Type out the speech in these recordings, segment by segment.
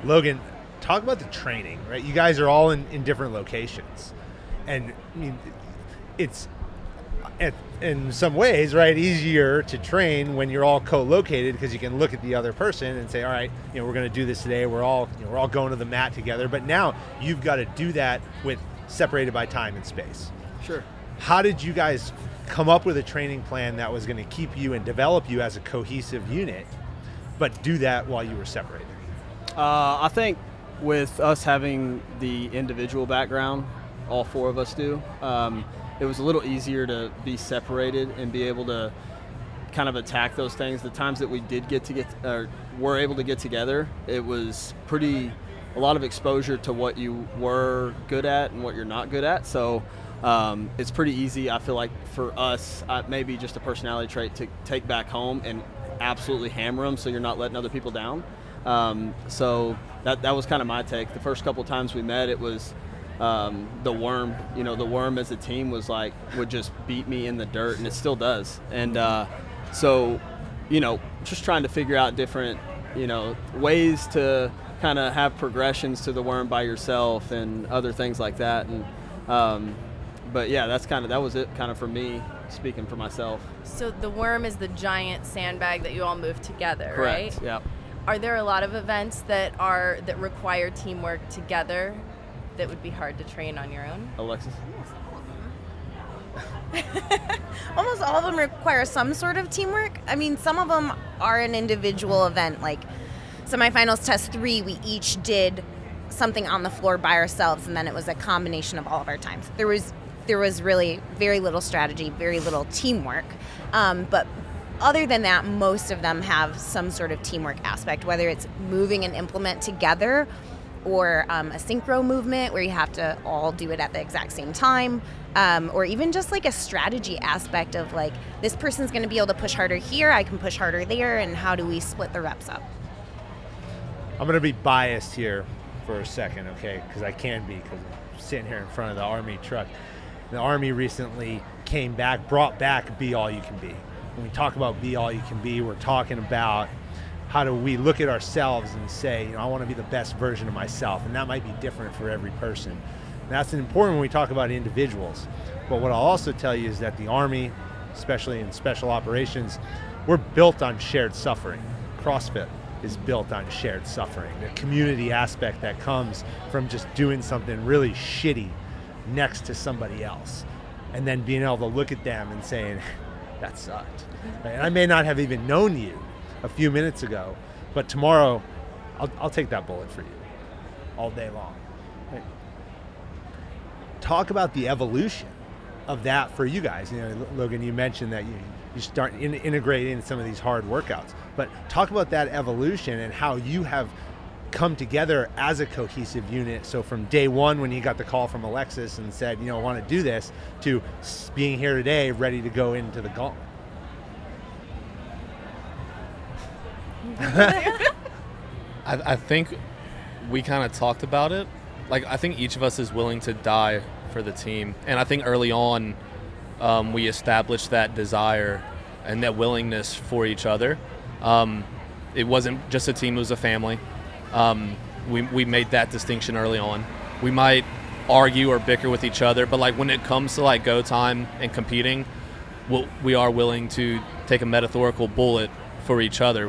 Logan, talk about the training, right? You guys are all in different locations. And I mean, it's in some ways, right, easier to train when you're all co-located because you can look at the other person and say, all right, we're going to do this today. We're all going to the mat together. But now you've got to do that with separated by time and space. Sure. How did you guys come up with a training plan that was going to keep you and develop you as a cohesive unit, but do that while you were separated? I think with us having the individual background, all four of us do, it was a little easier to be separated and be able to kind of attack those things. The times that we did were able to get together, it was a lot of exposure to what you were good at and what you're not good at. So it's pretty easy, I feel like, for us, maybe just a personality trait to take back home and absolutely hammer them so you're not letting other people down. So that was kind of my take. The first couple times we met, it was the worm. The worm as a team would just beat me in the dirt, and it still does. And so just trying to figure out different ways to kind of have progressions to the worm by yourself and other things like that. And but yeah, that was it kind of for me, speaking for myself. So the worm is the giant sandbag that you all move together, correct, right? Yeah. Are there a lot of events that require teamwork together that would be hard to train on your own? Alexis? Almost all of them require some sort of teamwork. I mean, some of them are an individual event, like semifinals test 3, we each did something on the floor by ourselves, and then it was a combination of all of our times. There was really very little strategy, very little teamwork, but other than that, most of them have some sort of teamwork aspect, whether it's moving an implement together or a synchro movement where you have to all do it at the exact same time, or even just like a strategy aspect of like, this person's going to be able to push harder here, I can push harder there, and how do we split the reps up? I'm going to be biased here for a second, okay, because I can be, because I'm sitting here in front of the Army truck. The Army recently brought back Be All You Can Be. When we talk about Be All You Can Be, we're talking about how do we look at ourselves and say, I want to be the best version of myself, and that might be different for every person. And that's important when we talk about individuals. But what I'll also tell you is that the Army, especially in special operations, we're built on shared suffering. CrossFit is built on shared suffering. The community aspect that comes from just doing something really shitty next to somebody else, and then being able to look at them and saying, that sucked. And I may not have even known you a few minutes ago, but tomorrow I'll take that bullet for you all day long. Right? Talk about the evolution of that for you guys. Logan, you mentioned that you start integrating some of these hard workouts, but talk about that evolution and how you have come together as a cohesive unit. So from day one, when you got the call from Alexis and said, I want to do this, to being here today, ready to go into the gauntlet. I think we kind of talked about it. Like, I think each of us is willing to die for the team. And I think early on, we established that desire and that willingness for each other. It wasn't just a team, it was a family. We made that distinction early on. We might argue or bicker with each other, but like when it comes to like go time and competing, we are willing to take a metaphorical bullet for each other.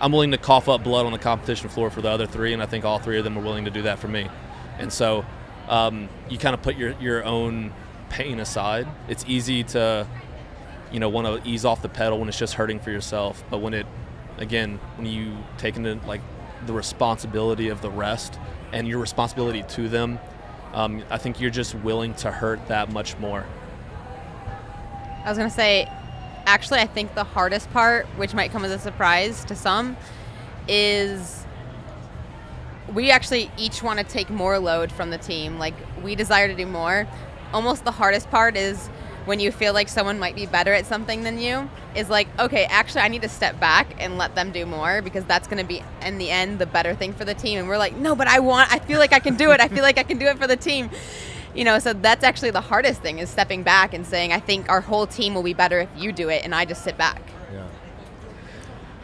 I'm willing to cough up blood on the competition floor for the other three, and I think all three of them are willing to do that for me. And so you kind of put your own pain aside. It's easy to want to ease off the pedal when it's just hurting for yourself, but when you take into like the responsibility of the rest and your responsibility to them, I think you're just willing to hurt that much more. I was going to say, actually, I think the hardest part, which might come as a surprise to some, is we actually each want to take more load from the team. Like, we desire to do more. Almost the hardest part is when you feel like someone might be better at something than you, is like, okay, actually I need to step back and let them do more, because that's going to be, in the end, the better thing for the team. And we're like, no, but I feel like I can do it. I feel like I can do it for the team. So that's actually the hardest thing, is stepping back and saying, I think our whole team will be better if you do it, and I just sit back. Yeah.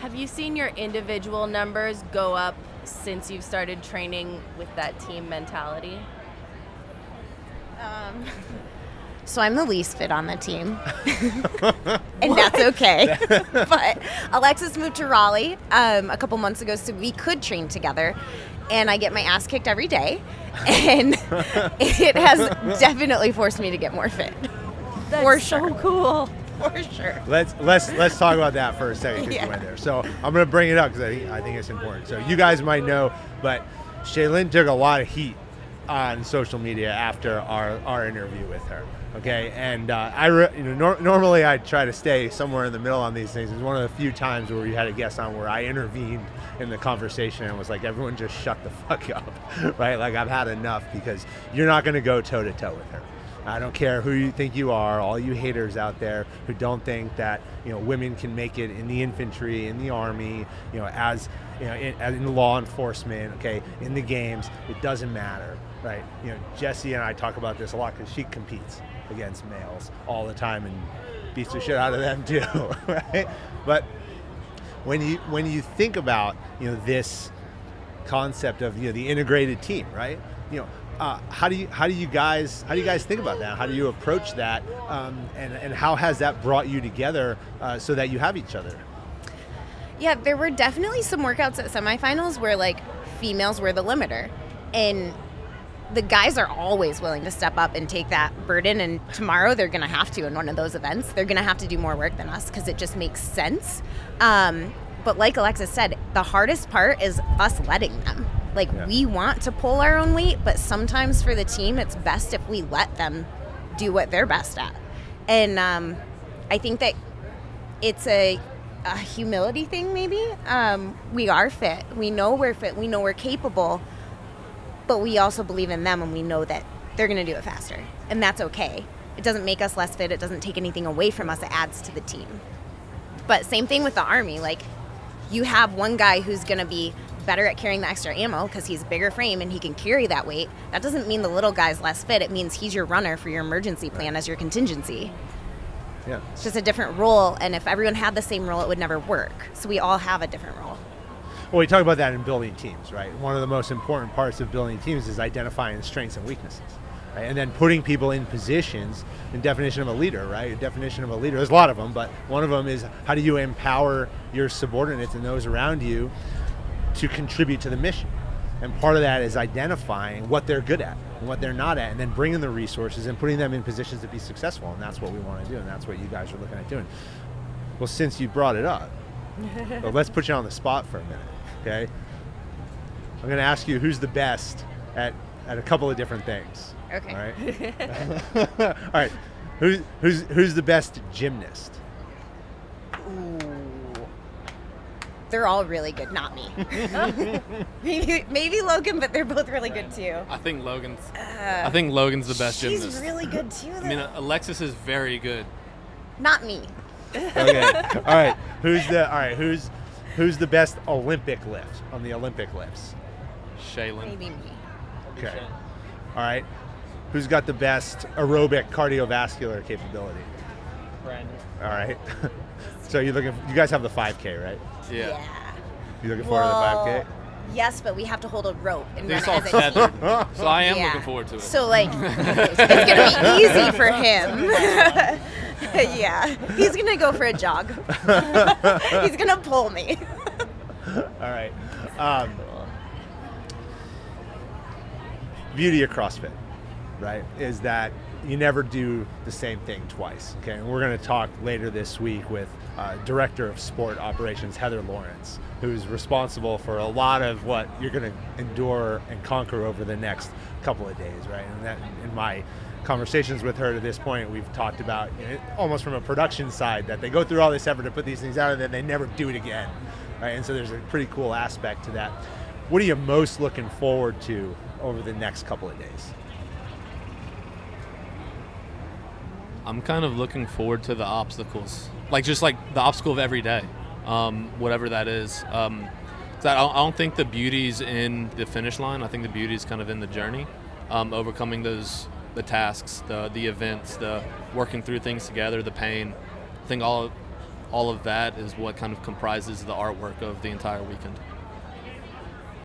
Have you seen your individual numbers go up since you've started training with that team mentality? So I'm the least fit on the team, and that's okay. But Alexis moved to Raleigh a couple months ago, so we could train together. And I get my ass kicked every day, and it has definitely forced me to get more fit. That's For so sure. cool. For sure. Let's talk about that for a second because Yeah. you went there. So I'm going to bring it up because I think it's important. So you guys might know, but Shaylin took a lot of heat on social media after our interview with her. Okay, and normally I try to stay somewhere in the middle on these things. It's one of the few times where we had a guest on where I intervened in the conversation and was like, everyone just shut the fuck up, right? Like, I've had enough because you're not going to go toe to toe with her. I don't care who you think you are, all you haters out there who don't think that women can make it in the infantry, in the army, as in law enforcement, okay, in the games. It doesn't matter, right? Jessie and I talk about this a lot because she competes against males all the time and beats the shit out of them too, right? But when you think about this concept of the integrated team, right? How do you guys think about that? How do you approach that? And how has that brought you together so that you have each other? Yeah, there were definitely some workouts at semifinals where like females were the limiter, and the guys are always willing to step up and take that burden, and tomorrow they're going to have to in one of those events. They're going to have to do more work than us because it just makes sense. But like Alexis said, the hardest part is us letting them. Like, we want to pull our own weight, but sometimes for the team, it's best if we let them do what they're best at. And I think that it's a humility thing, maybe. We are fit. We know we're fit. We know we're capable. But we also believe in them, and we know that they're going to do it faster. And that's okay. It doesn't make us less fit. It doesn't take anything away from us. It adds to the team. But same thing with the Army. Like, you have one guy who's going to be better at carrying the extra ammo because he's a bigger frame and he can carry that weight. That doesn't mean the little guy's less fit. It means he's your runner for your emergency plan as your contingency. Yeah. It's just a different role, and if everyone had the same role, it would never work. So we all have a different role. Well, we talk about that in building teams, right? One of the most important parts of building teams is identifying strengths and weaknesses, right? And then putting people in positions. The definition of a leader, right? A definition of a leader, there's a lot of them, but one of them is how do you empower your subordinates and those around you to contribute to the mission? And part of that is identifying what they're good at and what they're not at, and then bringing the resources and putting them in positions to be successful. And that's what we want to do, and that's what you guys are looking at doing. Well, since you brought it up, well, let's put you on the spot for a minute, okay? I'm going to ask you who's the best at a couple of different things. Okay. All right. All right. Who's the best gymnast? Ooh. They're all really good, not me. maybe Logan, but they're both really good too. I think Logan's the best She's gymnast. really good too, though. I mean, Alexis is very good. Not me. Okay. All right. Who's the best Olympic lift on the Olympic lifts? Shaylin. Maybe me. Okay. All right. Who's got the best aerobic cardiovascular capability? Brandon. All right. So you guys have the 5K, right? Yeah. You looking forward to the 5K? Yes, but we have to hold a rope and It's run all as a team. tethered. So I am Yeah. looking forward to it. So, like, it's going to be easy for him. Yeah. He's going to go for a jog. He's going to pull me. All right. Beauty of CrossFit, right, is that you never do the same thing twice. Okay, and we're going to talk later this week with Director of Sport Operations Heather Lawrence, who's responsible for a lot of what you're going to endure and conquer over the next couple of days, right? And that, in my conversations with her to this point, we've talked about almost from a production side that they go through all this effort to put these things out and then they never do it again, right? And so there's a pretty cool aspect to that. What are you most looking forward to over the next couple of days? I'm kind of looking forward to the obstacles, just like the obstacle of every day, whatever that is. I don't think the beauty's in the finish line. I think the beauty's kind of in the journey, overcoming the tasks, the events, the working through things together, the pain. I think all all of that is what kind of comprises the artwork of the entire weekend.